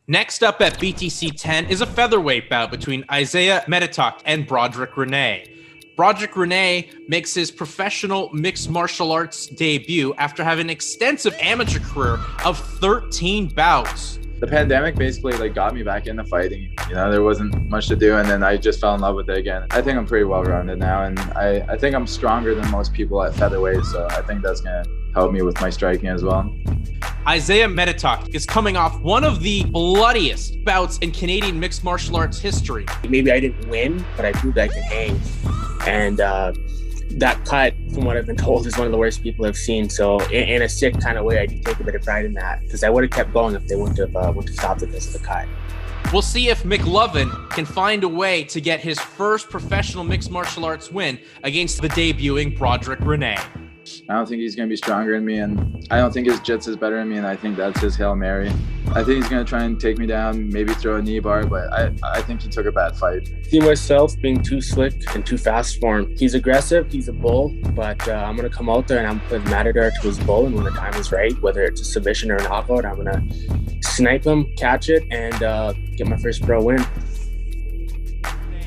Next up at BTC 10 is a featherweight bout between Isaiah Metituk and Broderick Rene. Broderick Rene makes his professional mixed martial arts debut after having an extensive amateur career of 13 bouts. The pandemic basically got me back into fighting. There wasn't much to do, and then I just fell in love with it again. I think I'm pretty well-rounded now, and I think I'm stronger than most people at featherweight, so I think that's gonna help me with my striking as well. Isaiah Metituk is coming off one of the bloodiest bouts in Canadian mixed martial arts history. Maybe I didn't win, but I proved I can hang. And that cut, from what I've been told, is one of the worst people I've seen. So in a sick kind of way, I do take a bit of pride in that, because I would have kept going if they wouldn't have stopped it because of the cut. We'll see if McLovin can find a way to get his first professional mixed martial arts win against the debuting Broderick Rene. I don't think he's going to be stronger than me, and I don't think his jiu-jitsu is better than me, and I think that's his Hail Mary. I think he's going to try and take me down, maybe throw a knee bar, but I think he took a bad fight. See myself being too slick and too fast for him. He's aggressive, he's a bull, but I'm going to come out there and I'm going to put Matador to his bull, and when the time is right, whether it's a submission or a knockout, I'm going to snipe him, catch it, and get my first pro win.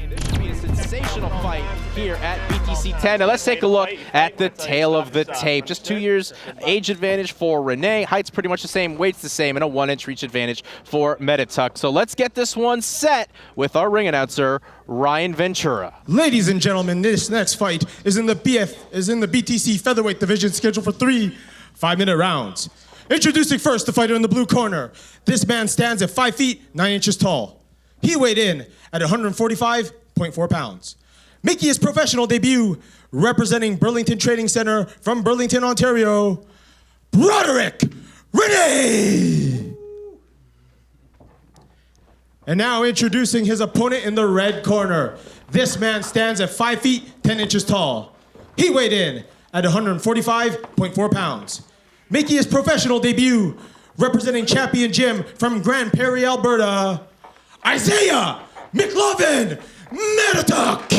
This should be a sensational fight here at BTC 10. Now let's take a look at the tail of the tape. Just 2 years age advantage for Rene. Height's pretty much the same, weight's the same, and a 1-inch reach advantage for Metituk. So let's get this one set with our ring announcer, Ryan Ventura. Ladies and gentlemen, this next fight is in the BTC featherweight division, scheduled for 3 5-minute rounds. Introducing first the fighter in the blue corner. This man stands at 5 feet 9 inches tall. He weighed in at 145.4 pounds. Making his professional debut, representing Burlington Trading Center from Burlington, Ontario, Broderick Rene! And now introducing his opponent in the red corner. This man stands at 5 feet 10 inches tall. He weighed in at 145.4 pounds. Making his professional debut, representing Champion Gym from Grand Prairie, Alberta, Isaiah McLovin Metituk!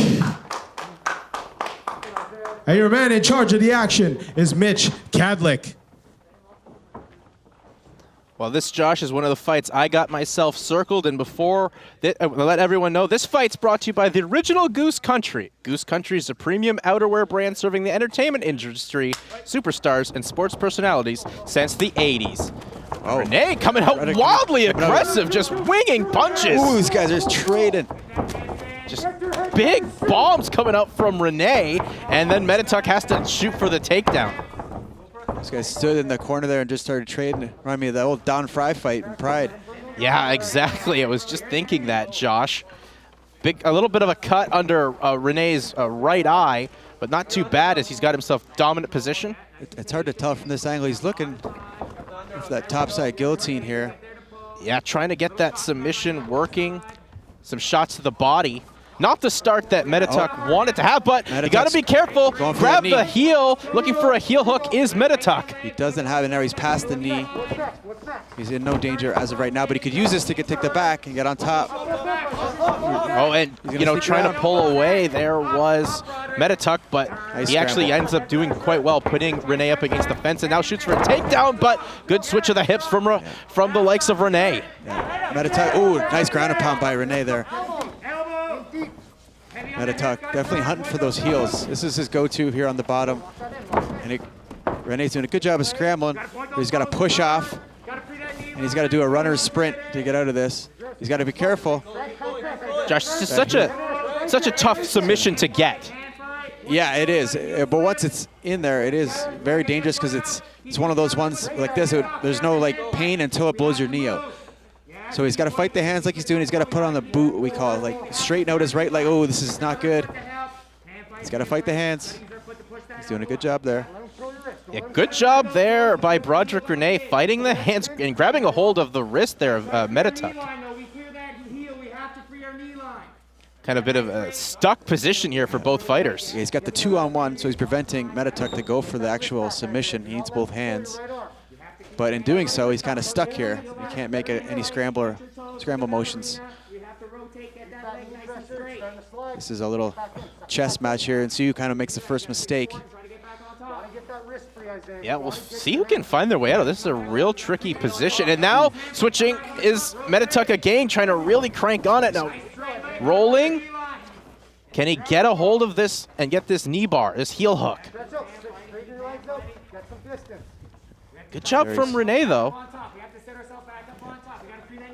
And your man in charge of the action is Mitch Kadlick. Well, this, Josh, is one of the fights I got myself circled, and before let everyone know, this fight's brought to you by the original Goose Country. Goose Country is a premium outerwear brand serving the entertainment industry, superstars, and sports personalities since the 80s. Oh. Rene coming out wildly aggressive, just winging punches. Ooh, these guys are just trading. Just big bombs coming out from Rene, and then Metituk has to shoot for the takedown. This guy stood in the corner there and just started trading. Remind me of that old Don Fry fight in Pride. Yeah, exactly. I was just thinking that, Josh. A little bit of a cut under Rene's right eye, but not too bad as he's got himself dominant position. It's hard to tell from this angle. He's looking for that topside guillotine here. Yeah, trying to get that submission working. Some shots to the body. Not the start that Metituk wanted to have, but you got to be careful. Grab the heel. Looking for a heel hook is Metituk. He doesn't have it now. He's past the knee. He's in no danger as of right now, but he could use this to take the back and get on top. Oh, and trying to pull away there was Metituk, but he actually ends up doing quite well, putting Rene up against the fence, and now shoots for a takedown, but good switch of the hips from the likes of Rene. Yeah. Metituk, ooh, nice ground and pound by Rene there. Metituk definitely hunting for those heels. This is his go-to here on the bottom. And Rene's doing a good job of scrambling, but he's got to push off, and he's got to do a runner's sprint to get out of this. He's got to be careful. Josh, this is such a tough submission to get. Yeah, it is. But once it's in there, it is very dangerous because it's one of those ones like this. There's no pain until it blows your knee out. So he's got to fight the hands like he's doing. He's got to put on the boot, we call it, straighten out his right leg. Oh, this is not good. He's got to fight the hands. He's doing a good job there. Yeah, good job there by Broderick Rene, fighting the hands and grabbing a hold of the wrist there of Metituk. Kind of a bit of a stuck position here for both fighters. Yeah, he's got the 2-on-1, so he's preventing Metituk to go for the actual submission. He needs both hands. But in doing so, he's kind of stuck here. He can't make any scramble motions. This is a little chess match here, and Siu kind of makes the first mistake. Yeah, we'll see who can find their way out of this. Is a real tricky position. And now switching is Metituk again, trying to really crank on it. Now rolling. Can he get a hold of this and get this knee bar, this heel hook? Good job from Rene, though.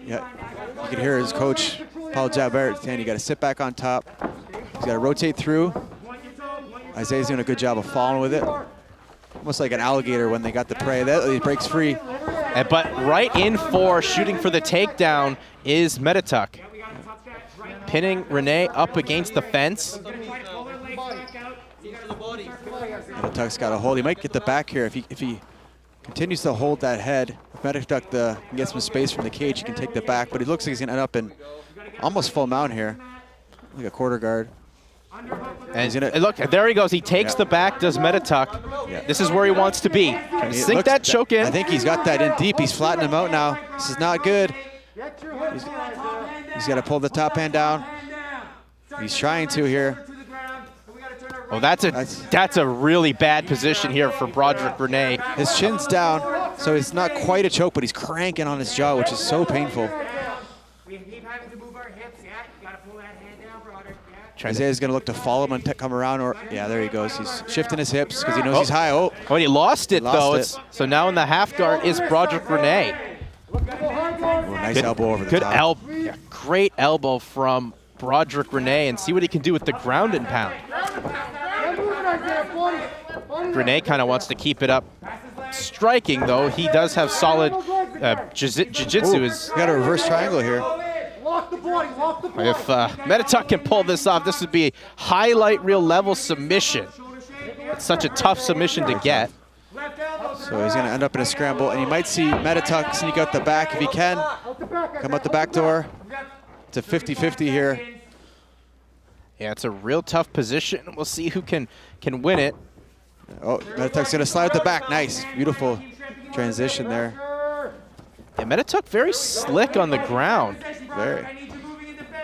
Yeah, you can hear his coach, Paul Jabert, saying you got to sit back on top. He's got to rotate through. Isaiah's doing a good job of following with it. Almost like an alligator when they got the prey. He breaks free. But right in for shooting for the takedown is Metituk. Pinning Rene up against the fence. Metituk's got a hold. He might get the back here if he continues to hold that head. If Metituk can get some space from the cage, he can take the back. But he looks like he's going to end up in almost full mount here, like a quarter guard. And look, there he goes. He takes the back, does Metituk. Yeah. This is where he wants to be. Sink that choke in. I think he's got that in deep. He's flattening him out now. This is not good. He's got to pull the top hand down. He's trying to here. Oh, that's a really bad position here for Broderick Rene. His chin's down, so it's not quite a choke, but he's cranking on his jaw, which is so painful. Isaiah's going to look to follow him and come around, or yeah, there he goes. He's shifting his hips because he knows he's high. Oh, he lost it though. So now in the half guard is Broderick Rene. Nice elbow over the top. Great elbow from Broderick Rene, and see what he can do with the ground and pound. Rene kind of wants to keep it up. Striking though, he does have solid jiu-jitsu. He's got a reverse triangle here. If Metituk can pull this off, this would be a highlight reel level submission. It's such a tough submission to get. So he's going to end up in a scramble, and you might see Metituk sneak out the back if he can. Come out the back door. It's a 50-50 here. Yeah, it's a real tough position. We'll see who can win it. Oh, Metituk's going to slide out the back. Nice. Beautiful transition there. Yeah, Metituk very slick on the ground. Very.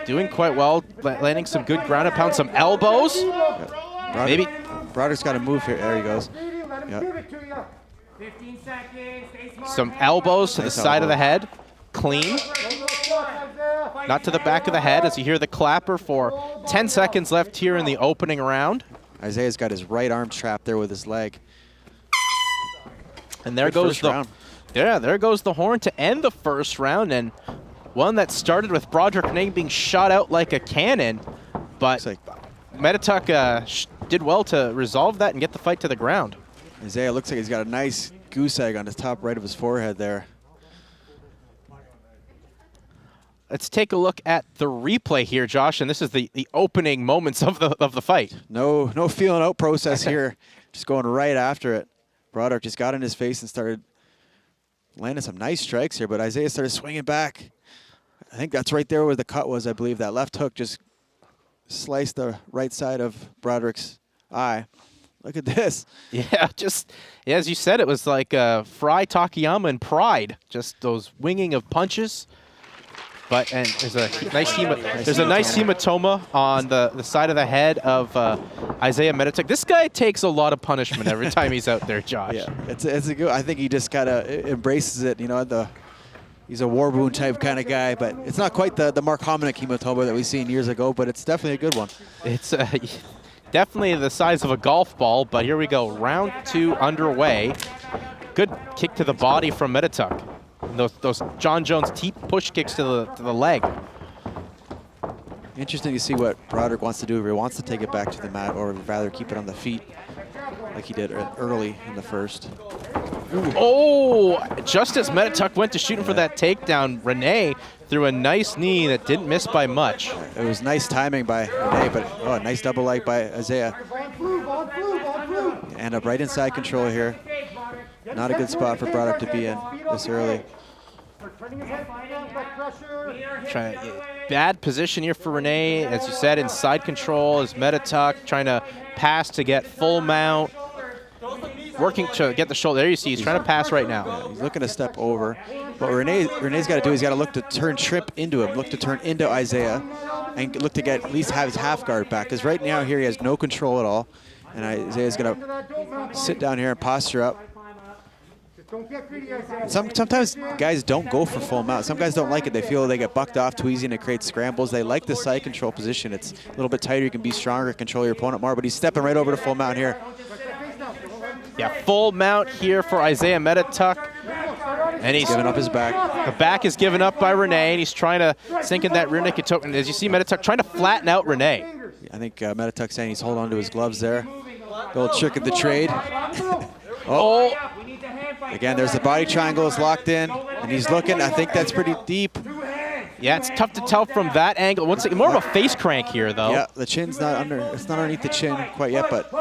Doing quite well, landing some good ground and pound, some elbows. Yeah. Maybe. Broderick's got to move here. There he goes. Yep. Some elbows to the side of the head. Clean. Not to the back of the head as you hear the clapper for 10 seconds left here in the opening round. Isaiah's got his right arm trapped there with his leg. And there goes the round. Yeah, there goes the horn to end the first round, and one that started with Broderick Rene being shot out like a cannon, but Metituk did well to resolve that and get the fight to the ground. Isaiah looks like he's got a nice goose egg on the top right of his forehead there. Let's take a look at the replay here, Josh, and this is the opening moments of the fight. No feeling out process here, just going right after it. Broderick just got in his face and started landing some nice strikes here, but Isaiah started swinging back. I think that's right there where the cut was, I believe. That left hook just sliced the right side of Broderick's eye. Look at this. Yeah, as you said, it was like Fry, Takayama, and Pride. Just those winging of punches. And there's a nice hematoma on the side of the head of Isaiah Metituk. This guy takes a lot of punishment every time he's out there, Josh. Yeah, it's a good. I think he just kind of embraces it. You know, he's a war wound type kind of guy, but it's not quite the Mark Hominick hematoma that we've seen years ago, but it's definitely a good one. It's definitely the size of a golf ball, but here we go. Round 2 underway. Good kick to the body from Metituk. Those John Jones teep push kicks to the leg. Interesting to see what Broderick wants to do. If he wants to take it back to the mat, or rather keep it on the feet, like he did early in the first. Ooh. Oh! Just as Metituk went to shoot him for that takedown, Rene threw a nice knee that didn't miss by much. It was nice timing by Rene, but a nice double leg by Isaiah. End up right inside control here. Not a good spot for Broderick to be in this early. Bad position here for Rene, as you said, inside control is Metituk trying to pass to get full mount. Working to get the shoulder. There you see, he's trying to pass right now. Yeah, he's looking to step over. What Rene's got to do, he's got to look to turn trip into him, look to turn into Isaiah, and look to at least have his half guard back. Because right now here he has no control at all. And Isaiah's going to sit down here and posture up. Sometimes guys don't go for full mount. Some guys don't like it. They feel they get bucked off too easy and it creates scrambles. They like the side control position. It's a little bit tighter. You can be stronger, control your opponent more, but he's stepping right over to full mount here. Yeah, full mount here for Isaiah Metituk. And he's giving up his back. The back is given up by Rene, and he's trying to sink in that rear naked choke. And as you see, Metituk trying to flatten out Rene. I think Metituk's saying he's holding on to his gloves there. The old trick of the trade. Oh. Again, there's the body triangle is locked in, and he's looking. I think that's pretty deep. Yeah, it's tough to tell from that angle. Once again, more of a face crank here, though. Yeah, the chin's not under. It's not underneath the chin quite yet, but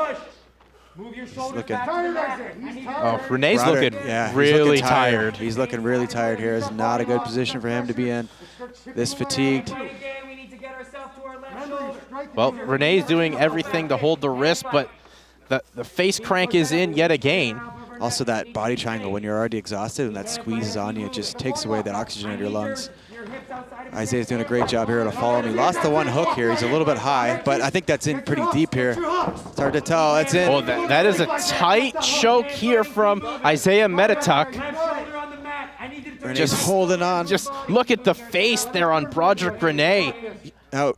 he's looking. Oh, Rene's looking really tired. He's looking really tired here. It's not a good position for him to be in. This fatigued. Well, Rene's doing everything to hold the wrist, but the face crank is in yet again. Also, that body triangle, when you're already exhausted and that squeezes on you, it just takes away that oxygen in your lungs. Isaiah's doing a great job here to follow him. He lost the one hook here. He's a little bit high, but I think that's in pretty deep here. It's hard to tell. That's in. Oh, that is a tight choke here from Isaiah Metituk. Just holding on. Just look at the face there on Broderick Rene. Now,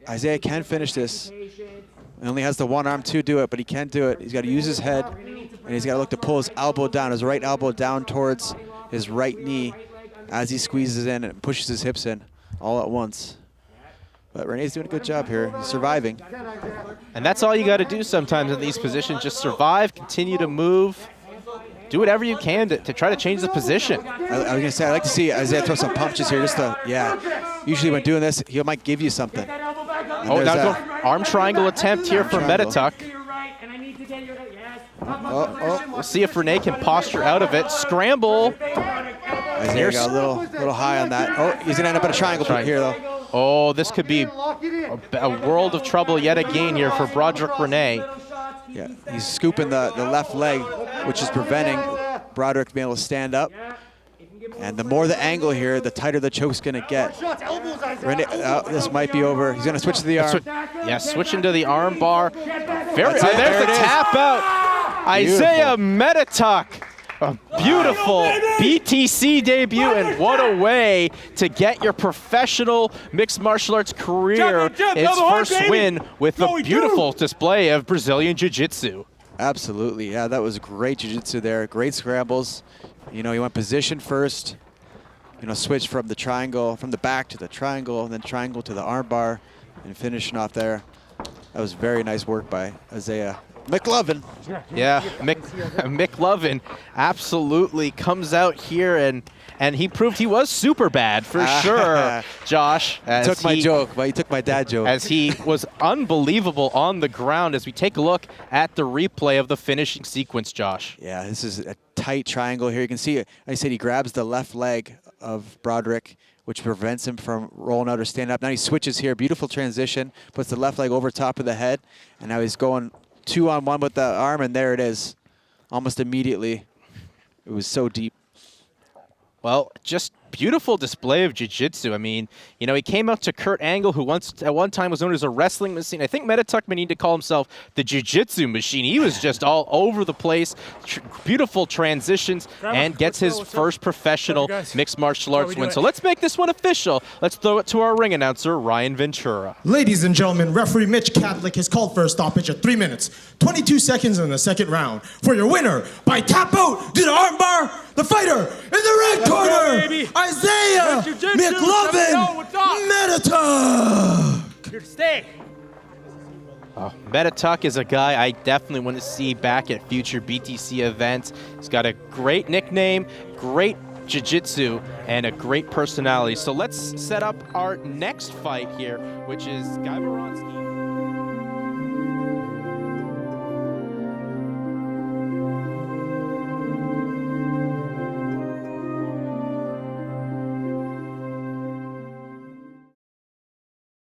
Isaiah can finish this. He only has the one arm to do it, but he can do it. He's got to use his head, and he's got to look to pull his elbow down, his right elbow down towards his right knee as he squeezes in and pushes his hips in all at once. But Rene's doing a good job here. He's surviving. And that's all you got to do sometimes in these positions. Just survive, continue to move. Do whatever you can to try to change the position. I was going to say, I'd like to see Isaiah throw some punches here just to, Usually when doing this, he might give you something. Oh, now arm triangle attempt here for Metituk. We'll see if Rene can posture out of it. Scramble. Isaiah got a little high on that. Oh, he's going to end up in a triangle here, though. Oh, this could be a world of trouble yet again here for Broderick Rene. Yeah, he's scooping the left leg, which is preventing Broderick being able to stand up. And the more the angle here, the tighter the choke's going to get. Rene, this might be over. He's going to switch to the arm. Switching to the arm bar. There's the tap out. Isaiah Metituk. A beautiful BTC debut, and what a way to get your professional mixed martial arts career its first win with a beautiful display of Brazilian jiu-jitsu. Absolutely, yeah, that was great jiu-jitsu there. Great scrambles. You know, he went position first, switched from the triangle, from the back to the triangle, and then triangle to the arm bar, and finishing off there. That was very nice work by Isaiah McLovin. Yeah, McLovin absolutely comes out here and he proved he was super bad for sure, Josh. He took my joke, but he took my dad joke. As he was unbelievable on the ground as we take a look at the replay of the finishing sequence, Josh. Yeah, this is a tight triangle here. You can see, I said he grabs the left leg of Broderick, which prevents him from rolling out or standing up. Now he switches here, beautiful transition, puts the left leg over top of the head, and now he's going 2-on-1 with the arm, and there it is. Almost immediately. It was so deep. Well, just beautiful display of jiu-jitsu. I mean, he came out to Kurt Angle, who at one time was known as a wrestling machine. I think Metituk may need to call himself the jiu-jitsu machine. He was just all over the place. Beautiful transitions, and gets his first professional mixed martial arts win. So let's make this one official. Let's throw it to our ring announcer, Ryan Ventura. Ladies and gentlemen, referee Mitch Cadlick has called for a stoppage at 3 minutes, 22 seconds in the second round. For your winner, by tap out to the armbar, the fighter in the red corner, Isaiah McLovin Metituk. Metituk is a guy I definitely want to see back at future BTC events. He's got a great nickname, great jiu-jitsu, and a great personality. So let's set up our next fight here, which is Guy Baronski.